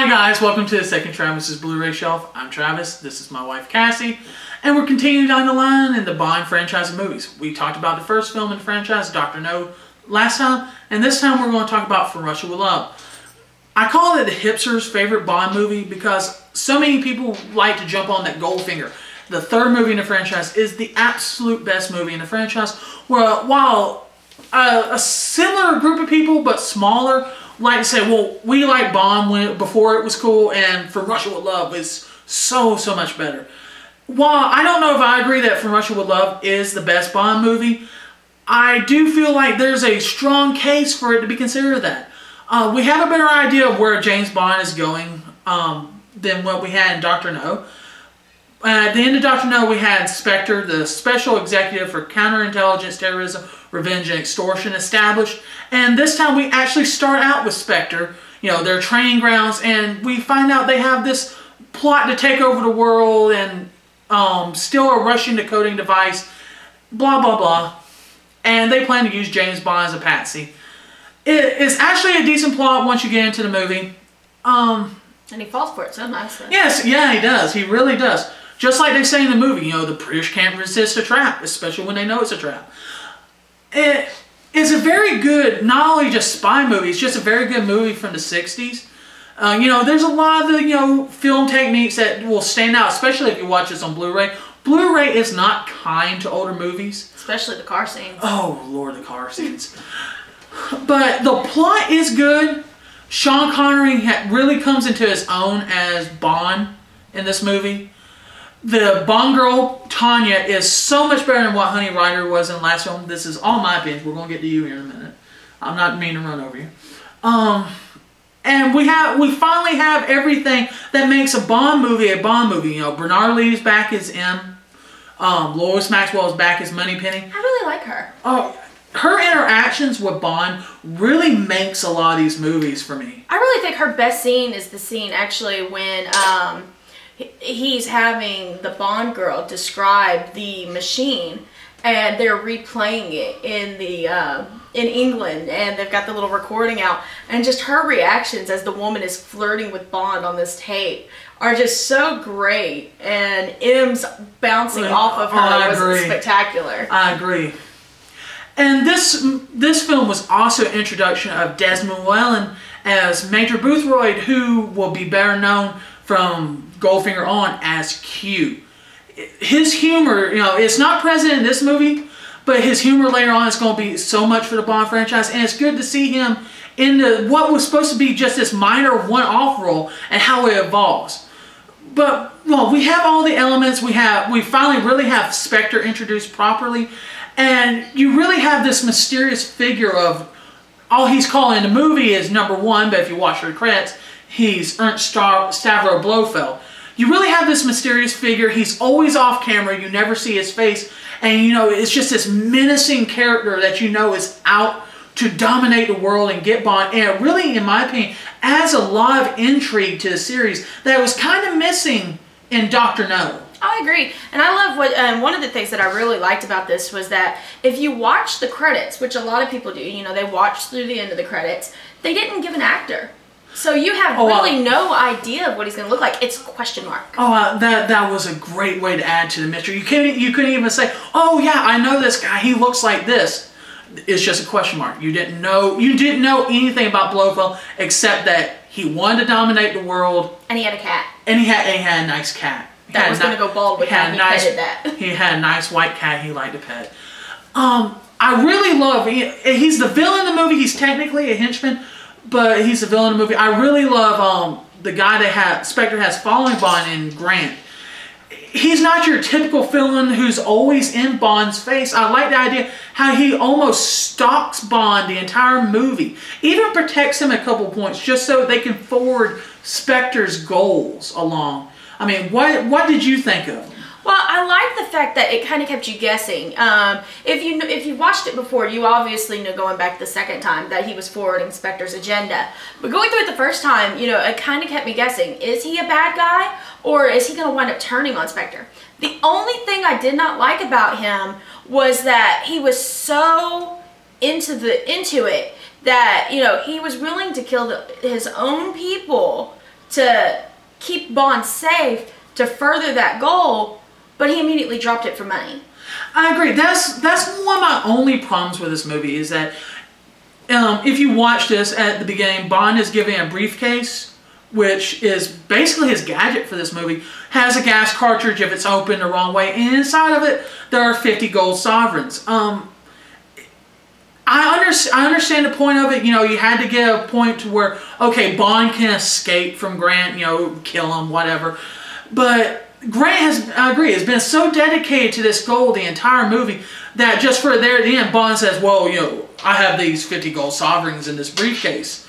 Hi guys, welcome to the second Travis's Blu-ray shelf. I'm Travis, this is my wife Cassie, and we're continuing down the line in the Bond franchise of movies. We talked about the first film in the franchise, Dr. No, last time, and this time we're going to talk about From Russia with Love. I call it the hipster's favorite Bond movie because so many people like to jump on that Goldfinger. The third movie in the franchise is the absolute best movie in the franchise, where while a similar group of people, but smaller, like to say, well, we like Bond before it was cool, and From Russia with Love is so much better. While I don't know if I agree that From Russia with Love is the best Bond movie, I do feel like there's a strong case for it to be considered that. We have a better idea of where James Bond is going than what we had in Dr. No. At the end of Dr. No, we had Spectre, the Special Executive for Counterintelligence, Terrorism, Revenge, and Extortion, established. And this time we actually start out with Spectre, you know, their training grounds, and we find out they have this plot to take over the world and steal a Russian decoding device, blah, blah, blah. And they plan to use James Bond as a patsy. It's actually a decent plot once you get into the movie. And he falls for it so nicely. Yes, yeah, he does. He really does. Just like they say in the movie, you know, the British can't resist a trap, especially when they know it's a trap. It is a very good, not only just spy movie, it's just a very good movie from the 60s. You know, there's a lot of the, you know, film techniques that will stand out, especially if you watch this on Blu-ray. Blu-ray is not kind to older movies. Especially the car scenes. Oh, Lord, the car scenes. But the plot is good. Sean Connery really comes into his own as Bond in this movie. The Bond girl, Tanya, is so much better than what Honey Ryder was in the last film. This is all my opinion. We're going to get to you here in a minute. I'm not meaning to run over you. And we finally have everything that makes a Bond movie a Bond movie. You know, Bernard Lee's back as M. Lois Maxwell is back as Moneypenny. I really like her. Oh, her interactions with Bond really makes a lot of these movies for me. I really think her best scene is the scene actually when he's having the Bond girl describe the machine, and they're replaying it in England, and they've got the little recording out, and just her reactions as the woman is flirting with Bond on this tape are just so great, and M's bouncing off of her was spectacular. I agree. And this film was also an introduction of Desmond Llewellyn as Major Boothroyd, who will be better known from Goldfinger on as Q. His humor, you know, it's not present in this movie, but his humor later on is going to be so much for the Bond franchise, and it's good to see him in what was supposed to be just this minor one-off role and how it evolves. But well, we have all the elements. We finally really have Spectre introduced properly, and you really have this mysterious figure of all he's calling in the movie is number one, but if you watch the credits, he's Ernst Stavro Blofeld. You really have this mysterious figure. He's always off camera. You never see his face. And, you know, it's just this menacing character that you know is out to dominate the world and get Bond. And it really, in my opinion, adds a lot of intrigue to the series that was kind of missing in Dr. No. I agree. And I love what, one of the things that I really liked about this was that if you watch the credits, which a lot of people do, you know, they watch through the end of the credits, they didn't give an actor. So you have really no idea of what he's going to look like. It's question mark. Oh, that was a great way to add to the mystery. You couldn't even say, oh yeah, I know this guy. He looks like this. It's just a question mark. You didn't know anything about Blofeld except that he wanted to dominate the world. And he had a cat. And he had a nice cat. That was going to go bald with him. He petted that. He had a nice white cat he liked to pet. I really love. He's the villain in the movie. He's technically a henchman, but he's the villain in the movie. I really love the guy that Spectre has following Bond in Grant. He's not your typical villain who's always in Bond's face. I like the idea how he almost stalks Bond the entire movie. Even protects him at a couple points just so they can forward Spectre's goals along. I mean, what did you think of him? Well, I like the fact that it kind of kept you guessing. If you watched it before, you obviously knew going back the second time that he was forwarding Spectre's agenda. But going through it the first time, you know, it kind of kept me guessing. Is he a bad guy, or is he going to wind up turning on Spectre? The only thing I did not like about him was that he was so into it that, you know, he was willing to kill his own people to keep Bond safe to further that goal, but he immediately dropped it for money. I agree. That's one of my only problems with this movie is that if you watch this at the beginning, Bond is given a briefcase, which is basically his gadget for this movie, has a gas cartridge if it's opened the wrong way, and inside of it there are 50 gold sovereigns. I understand the point of it. You know, you had to get a point to where, okay, Bond can escape from Grant, you know, kill him, whatever. But Grant has, I agree, has been so dedicated to this goal the entire movie that just for there at the end, Bond says, well, you know, I have these 50 gold sovereigns in this briefcase.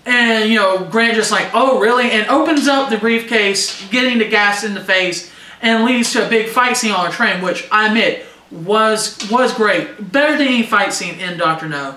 And, you know, Grant just like, oh, really? And opens up the briefcase, getting the gas in the face, and leads to a big fight scene on a train, which I admit was great. Better than any fight scene in Dr. No.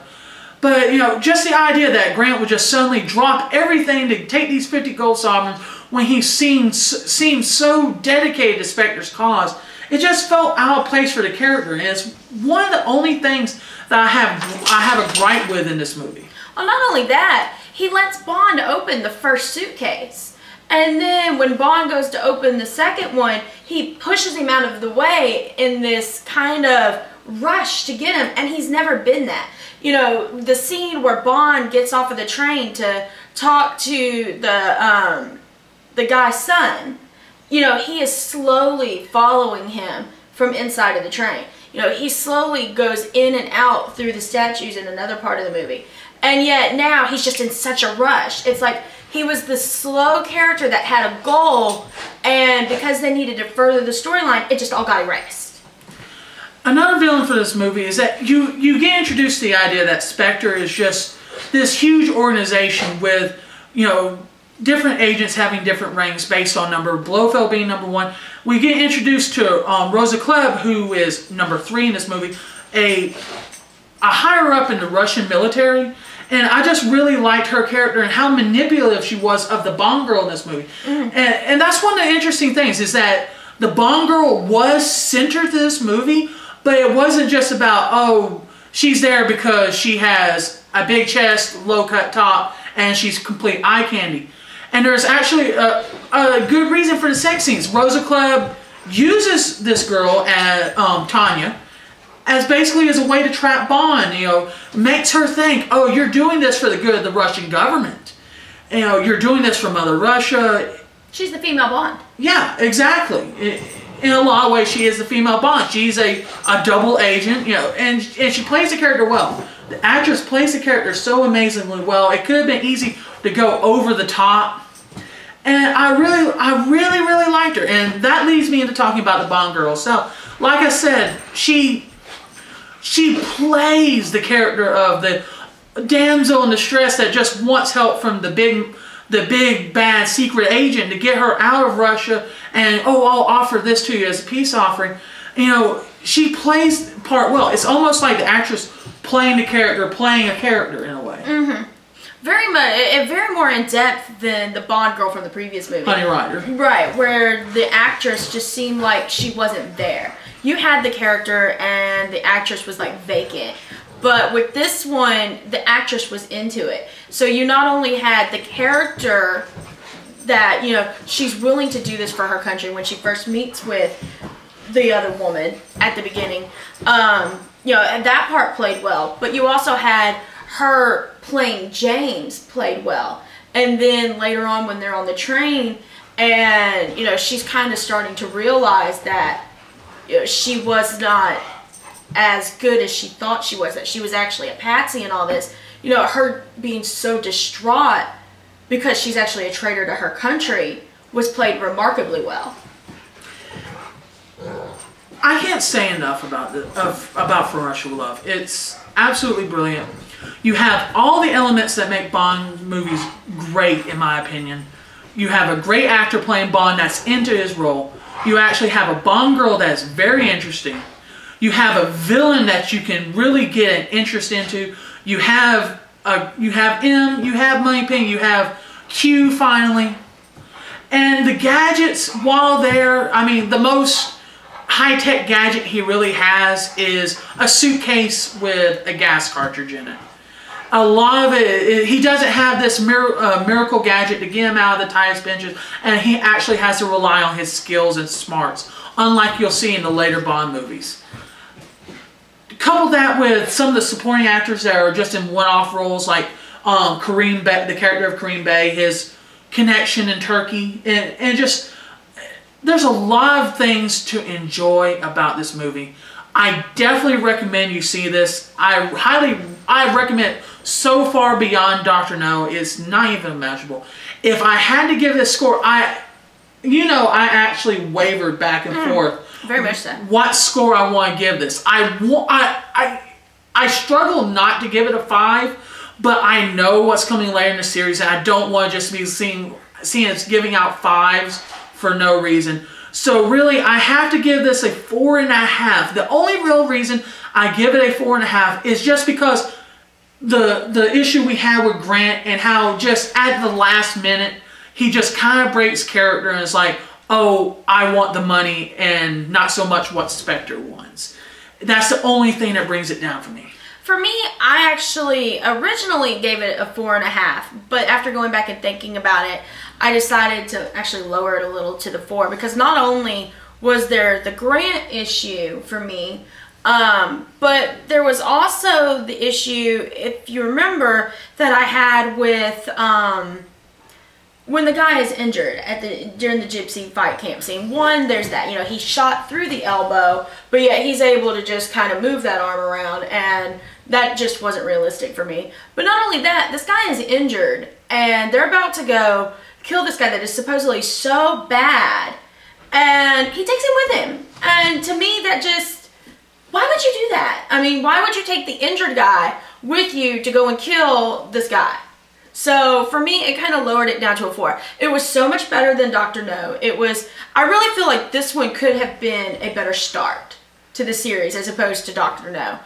But, you know, just the idea that Grant would just suddenly drop everything to take these 50 gold sovereigns when he seemed so dedicated to Spectre's cause, it just felt out of place for the character. And it's one of the only things that I have a gripe with in this movie. Well, not only that, he lets Bond open the first suitcase. And then when Bond goes to open the second one, he pushes him out of the way in this kind of rush to get him, and he's never been that. You know, the scene where Bond gets off of the train to talk to the guy's son, you know, he is slowly following him from inside of the train. You know, he slowly goes in and out through the statues in another part of the movie. And yet now he's just in such a rush. It's like he was the slow character that had a goal, and because they needed to further the storyline, it just all got erased. Another villain for this movie is that you get introduced to the idea that Spectre is just this huge organization with, you know, different agents having different ranks based on number. Blofeld being number 1. We get introduced to Rosa, who is number 3 in this movie, a higher up in the Russian military. And I just really liked her character and how manipulative she was of the Bond girl in this movie. And that's one of the interesting things is that the Bond girl was centered to this movie, but it wasn't just about, oh, she's there because she has a big chest, low-cut top, and she's complete eye candy. And there's actually a good reason for the sex scenes. Rosa uses this girl, Tanya, as basically as a way to trap Bond. You know, makes her think, oh, you're doing this for the good of the Russian government. You know, you're doing this for Mother Russia. She's the female Bond. Yeah, exactly. In a lot of ways, she is the female Bond. She's a double agent, you know, and she plays the character well. The actress plays the character so amazingly well. It could have been easy to go over the top. And I really liked her. And that leads me into talking about the Bond girl herself. Like I said, she plays the character of the damsel in distress that just wants help from the big bad secret agent to get her out of Russia, and oh, I'll offer this to you as a peace offering. You know, she plays the part well. It's almost like the actress playing a character in a way. Very much, very more in depth than the Bond girl from the previous movie. Honey Ryder. Right, where the actress just seemed like she wasn't there. You had the character and the actress was like vacant. But with this one, the actress was into it. So you not only had the character that, you know, she's willing to do this for her country when she first meets with the other woman at the beginning. You know, and that part played well. But you also had her playing James played well. And then later on when they're on the train and, you know, she's kind of starting to realize that, you know, she was not as good as she thought she was, that she was actually a patsy and all this. You know, her being so distraught because she's actually a traitor to her country was played remarkably well. I can't say enough about From Russia with Love. It's absolutely brilliant. You have all the elements that make Bond movies great, in my opinion. You have a great actor playing Bond that's into his role. You actually have a Bond girl that's very interesting. You have a villain that you can really get an interest into. You have M, you have Moneypenny, you have Q finally. And the gadgets, while they're, I mean, the most high-tech gadget he really has is a suitcase with a gas cartridge in it. a lot of he doesn't have this miracle gadget to get him out of the tightest benches, and he actually has to rely on his skills and smarts, unlike you'll see in the later Bond movies. Couple that with some of the supporting actors that are just in one-off roles, like Kareem Bey, the character of Kareem Bey, his connection in Turkey, and just there's a lot of things to enjoy about this movie. I definitely recommend you see this. I recommend it so far beyond Dr. No. It's not even imaginable. If I had to give this score, I actually wavered back and forth. Very much so. What score I want to give this? I struggle not to give it a 5, but I know what's coming later in the series, and I don't want to just be seeing it's giving out 5s for no reason. So really, I have to give this a 4.5. The only real reason I give it a 4.5 is just because the issue we had with Grant and how just at the last minute he just kind of breaks character and is like, oh, I want the money, and not so much what Spectre wants. That's the only thing that brings it down for me. For me, I actually originally gave it a 4.5, but after going back and thinking about it, I decided to actually lower it a little to the 4, because not only was there the Grant issue for me, but there was also the issue, if you remember, that I had with when the guy is injured during the gypsy fight camp scene. One, there's that, he shot through the elbow, but yet he's able to just kind of move that arm around, and that just wasn't realistic for me. But not only that, this guy is injured, and they're about to go kill this guy that is supposedly so bad, and he takes him with him. And to me, that just, why would you do that? I mean, why would you take the injured guy with you to go and kill this guy? So for me, it kind of lowered it down to a 4. It was so much better than Dr. No. I really feel like this one could have been a better start to the series as opposed to Dr. No.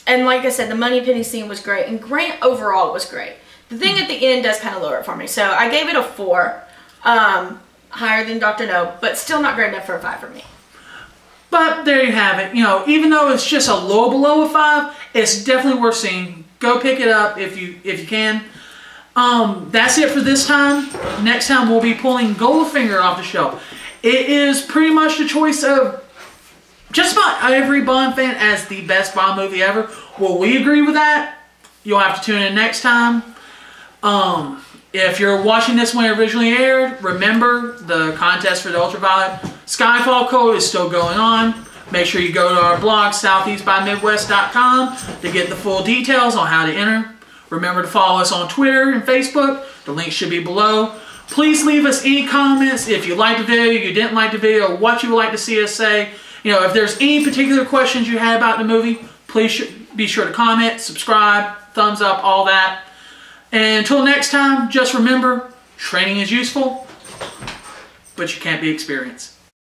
And like I said, the money penny scene was great, and Grant overall was great. The thing at the end does kind of lower it for me. So I gave it a 4, higher than Dr. No, but still not great enough for a 5 for me. But there you have it. Even though it's just a little below a 5, it's definitely worth seeing. Go pick it up if you can. That's it for this time. Next time we'll be pulling Goldfinger off the shelf. It is pretty much the choice of just about every Bond fan as the best Bond movie ever. Will we agree with that? You'll have to tune in next time. If you're watching this when it originally aired, remember the contest for the Ultraviolet Skyfall code is still going on. Make sure you go to our blog, southeastbymidwest.com, to get the full details on how to enter. Remember to follow us on Twitter and Facebook. The link should be below. Please leave us any comments if you liked the video, you didn't like the video, what you would like to see us say. If there's any particular questions you had about the movie, please be sure to comment, subscribe, thumbs up, all that. And until next time, just remember, training is useful, but you can't be experienced.